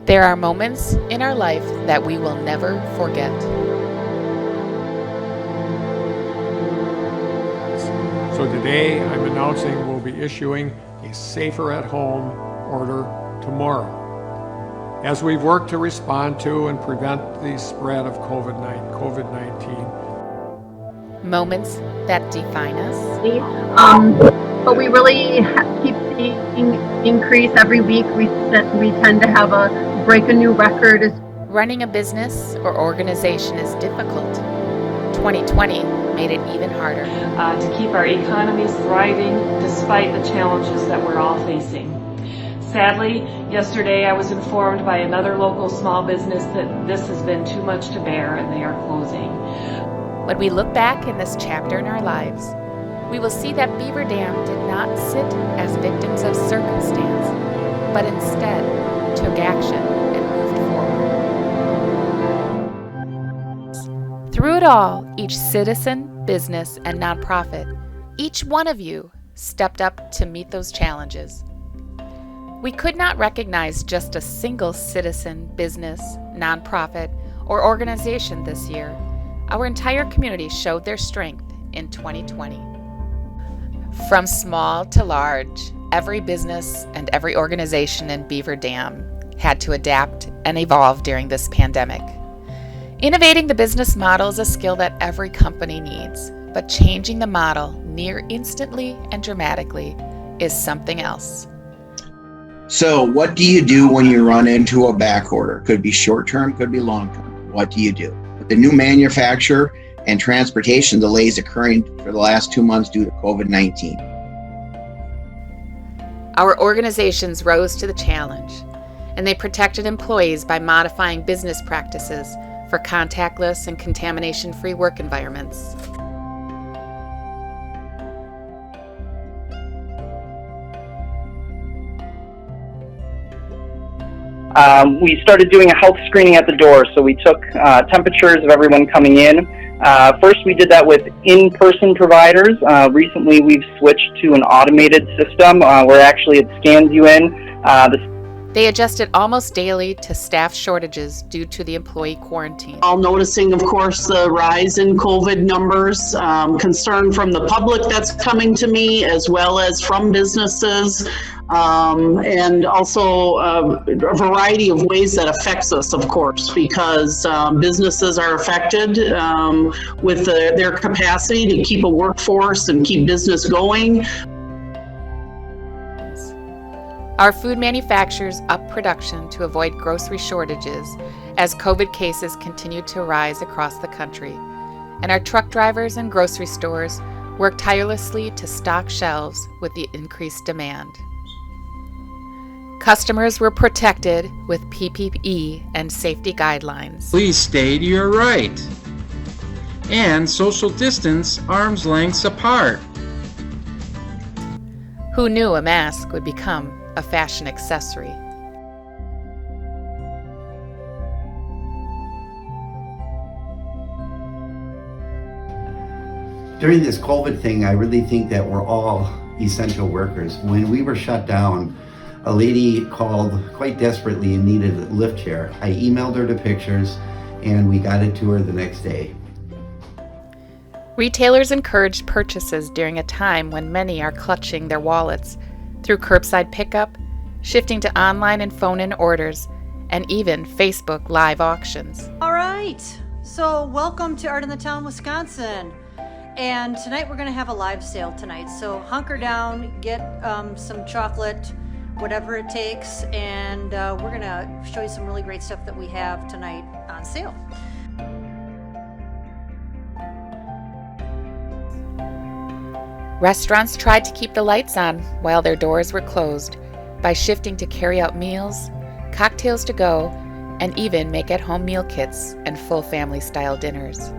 There are moments in our life that we will never forget. So today I'm announcing we'll be issuing a safer at home order tomorrow as we've worked to respond to and prevent the spread of COVID-19. Moments that define us. But we really keep seeing increase every week. We tend to have break a new record. Running a business or organization is difficult. 2020 made it even harder. To keep our economies thriving despite the challenges that we're all facing. Sadly, yesterday I was informed by another local small business that this has been too much to bear and they are closing. When we look back in this chapter in our lives, we will see that Beaver Dam did not sit as victims of circumstance, but instead took action and moved forward. Through it all, each citizen, business, and nonprofit, each one of you stepped up to meet those challenges. We could not recognize just a single citizen, business, nonprofit, or organization this year. Our entire community showed their strength in 2020. From small to large, every business and every organization in Beaver Dam had to adapt and evolve during this pandemic. Innovating the business model is a skill that every company needs, but changing the model near instantly and dramatically is something else. So what do you do when you run into a back order? Could be short-term, could be long-term. What do you do? With the new manufacturer and transportation delays occurring for the last 2 months due to COVID-19. Our organizations rose to the challenge, and they protected employees by modifying business practices for contactless and contamination-free work environments. We started doing a health screening at the door, so we took temperatures of everyone coming in. First, we did that with in-person providers. Recently, we've switched to an automated system where actually it scans you in. They adjusted almost daily to staff shortages due to the employee quarantine. All noticing, of course, the rise in COVID numbers, concern from the public that's coming to me, as well as from businesses, and also a variety of ways that affects us, of course, because businesses are affected with their capacity to keep a workforce and keep business going. Our food manufacturers upped production to avoid grocery shortages as COVID cases continued to rise across the country, and our truck drivers and grocery stores worked tirelessly to stock shelves with the increased demand. Customers were protected with PPE and safety guidelines. Please stay to your right and social distance arm's lengths apart. Who knew a mask would become a fashion accessory? During this COVID thing, I really think that we're all essential workers. When we were shut down, a lady called quite desperately and needed a lift chair. I emailed her the pictures and we got it to her the next day. Retailers encouraged purchases during a time when many are clutching their wallets through curbside pickup, shifting to online and phone-in orders, and even Facebook live auctions. All right, so welcome to Art in the Town, Wisconsin. And tonight we're going to have a live sale tonight. So hunker down, get some chocolate, whatever it takes, and we're going to show you some really great stuff that we have tonight on sale. Restaurants tried to keep the lights on while their doors were closed by shifting to carry-out meals, cocktails to go, and even make-at-home meal kits and full family-style dinners.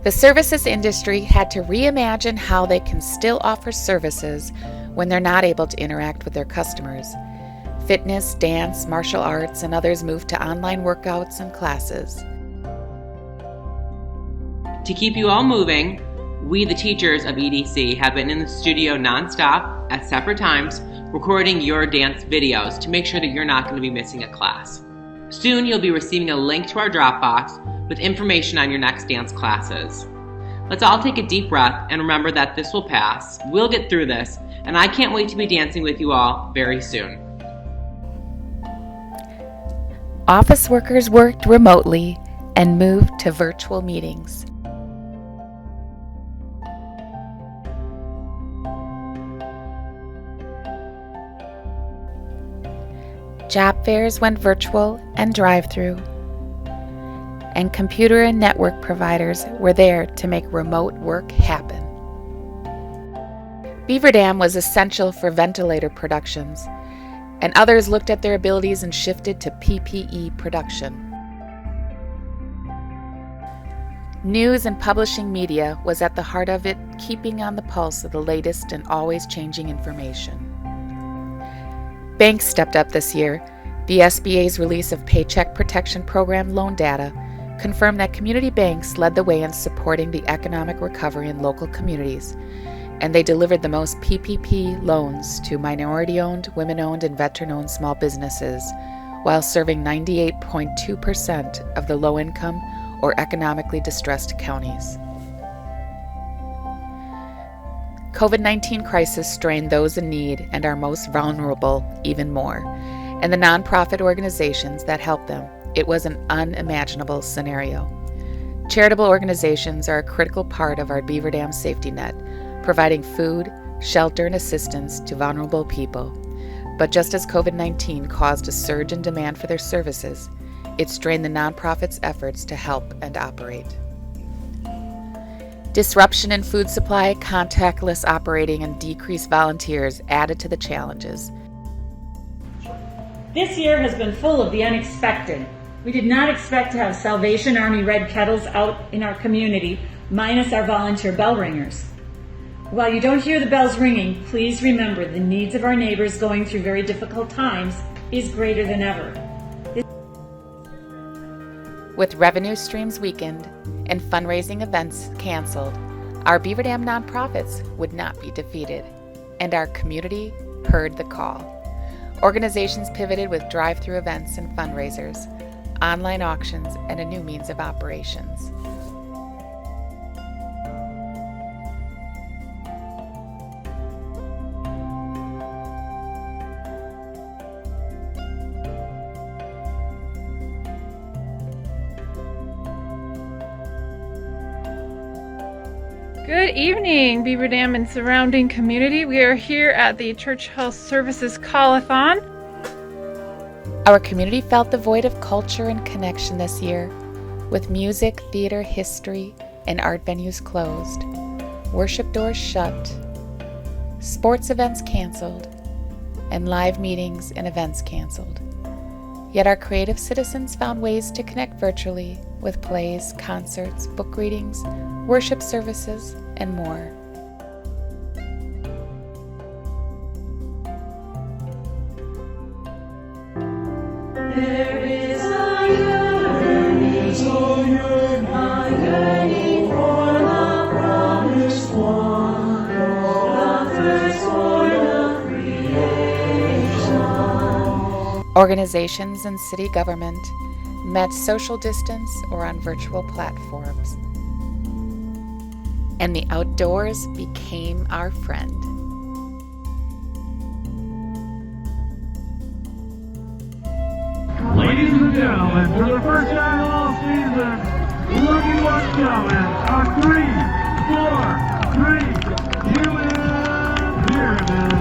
The services industry had to reimagine how they can still offer services when they're not able to interact with their customers. Fitness, dance, martial arts, and others moved to online workouts and classes. To keep you all moving, we, the teachers of EDC, have been in the studio nonstop at separate times, recording your dance videos to make sure that you're not going to be missing a class. Soon you'll be receiving a link to our Dropbox with information on your next dance classes. Let's all take a deep breath and remember that this will pass. We'll get through this, and I can't wait to be dancing with you all very soon. Office workers worked remotely and moved to virtual meetings. Job fairs went virtual and drive-through, and computer and network providers were there to make remote work happen. Beaver Dam was essential for ventilator productions, and others looked at their abilities and shifted to PPE production. News and publishing media was at the heart of it, keeping on the pulse of the latest and always changing information. Banks stepped up this year. The SBA's release of Paycheck Protection Program loan data confirmed that community banks led the way in supporting the economic recovery in local communities, and they delivered the most PPP loans to minority-owned, women-owned, and veteran-owned small businesses, while serving 98.2% of the low-income or economically distressed counties. COVID-19 crisis strained those in need and our most vulnerable even more, and the nonprofit organizations that help them. It was an unimaginable scenario. Charitable organizations are a critical part of our Beaver Dam safety net, providing food, shelter, and assistance to vulnerable people. But just as COVID-19 caused a surge in demand for their services, it strained the nonprofits' efforts to help and operate. Disruption in food supply, contactless operating, and decreased volunteers added to the challenges. This year has been full of the unexpected. We did not expect to have Salvation Army red kettles out in our community, minus our volunteer bell ringers. While you don't hear the bells ringing, please remember the needs of our neighbors going through very difficult times is greater than ever. With revenue streams weakened and fundraising events canceled, our Beaver Dam nonprofits would not be defeated, and our community heard the call. Organizations pivoted with drive-through events and fundraisers, online auctions, and a new means of operations. Good evening, Beaver Dam and surrounding community. We are here at the Church Health Services Call-a-thon. Our community felt the void of culture and connection this year, with music, theater, history, and art venues closed, worship doors shut, sports events canceled, and live meetings and events canceled. Yet our creative citizens found ways to connect virtually with plays, concerts, book readings, worship services, and more. There is a yearning for the promised one, the firstborn of creation. Organizations and city government met social distance or on virtual platforms, and the outdoors became our friend. Ladies and gentlemen, for the first time all season, look at what's coming. Our 3, 4, 3 human pyramid.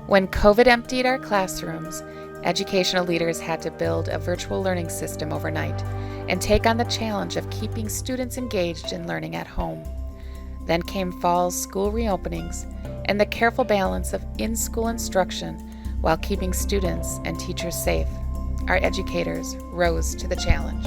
When COVID emptied our classrooms, educational leaders had to build a virtual learning system overnight and take on the challenge of keeping students engaged in learning at home. Then came fall's school reopenings and the careful balance of in-school instruction while keeping students and teachers safe. Our educators rose to the challenge.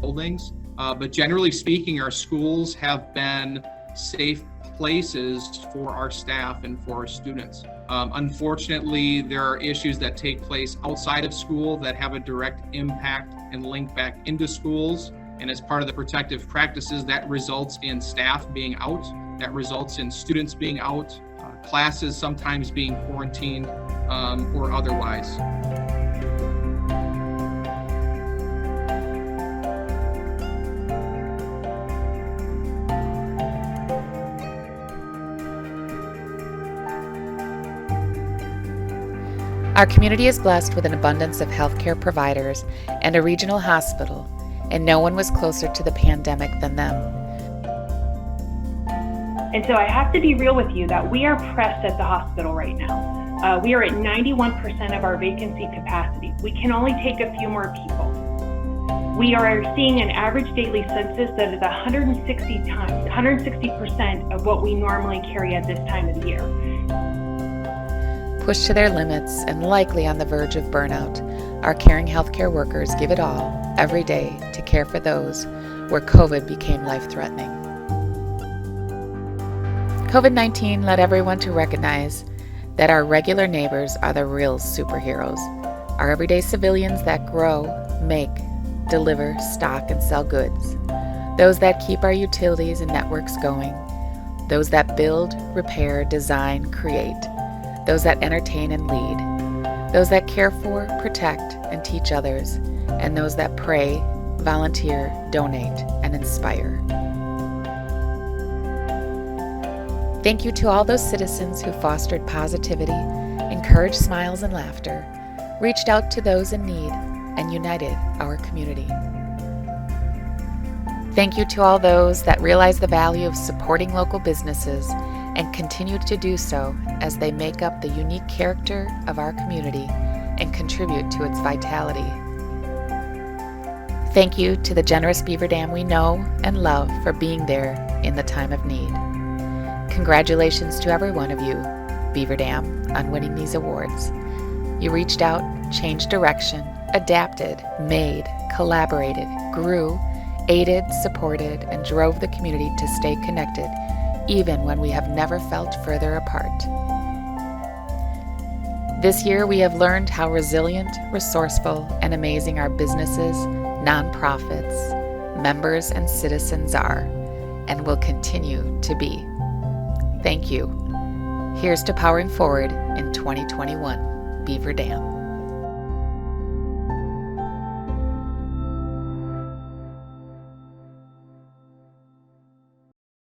Buildings But generally speaking, our schools have been safe places for our staff and for our students. Unfortunately, there are issues that take place outside of school that have a direct impact and link back into schools. And as part of the protective practices, that results in staff being out, that results in students being out, classes sometimes being quarantined or otherwise. Our community is blessed with an abundance of healthcare providers and a regional hospital, and no one was closer to the pandemic than them. And so I have to be real with you that we are pressed at the hospital right now. We are at 91% of our vacancy capacity. We can only take a few more people. We are seeing an average daily census that is 160% of what we normally carry at this time of the year. Pushed to their limits and likely on the verge of burnout, our caring healthcare workers give it all every day to care for those where COVID became life-threatening. COVID-19 led everyone to recognize that our regular neighbors are the real superheroes, our everyday civilians that grow, make, deliver, stock, and sell goods, those that keep our utilities and networks going, those that build, repair, design, create, those that entertain and lead, those that care for, protect, and teach others, and those that pray, volunteer, donate, and inspire. Thank you to all those citizens who fostered positivity, encouraged smiles and laughter, reached out to those in need, and united our community. Thank you to all those that realize the value of supporting local businesses and continue to do so as they make up the unique character of our community and contribute to its vitality. Thank you to the generous Beaver Dam we know and love for being there in the time of need. Congratulations to every one of you, Beaver Dam, on winning these awards. You reached out, changed direction, adapted, made, collaborated, grew, aided, supported, and drove the community to stay connected, even when we have never felt further apart. This year, we have learned how resilient, resourceful, and amazing our businesses, nonprofits, members, and citizens are, and will continue to be. Thank you. Here's to powering forward in 2021, Beaver Dam.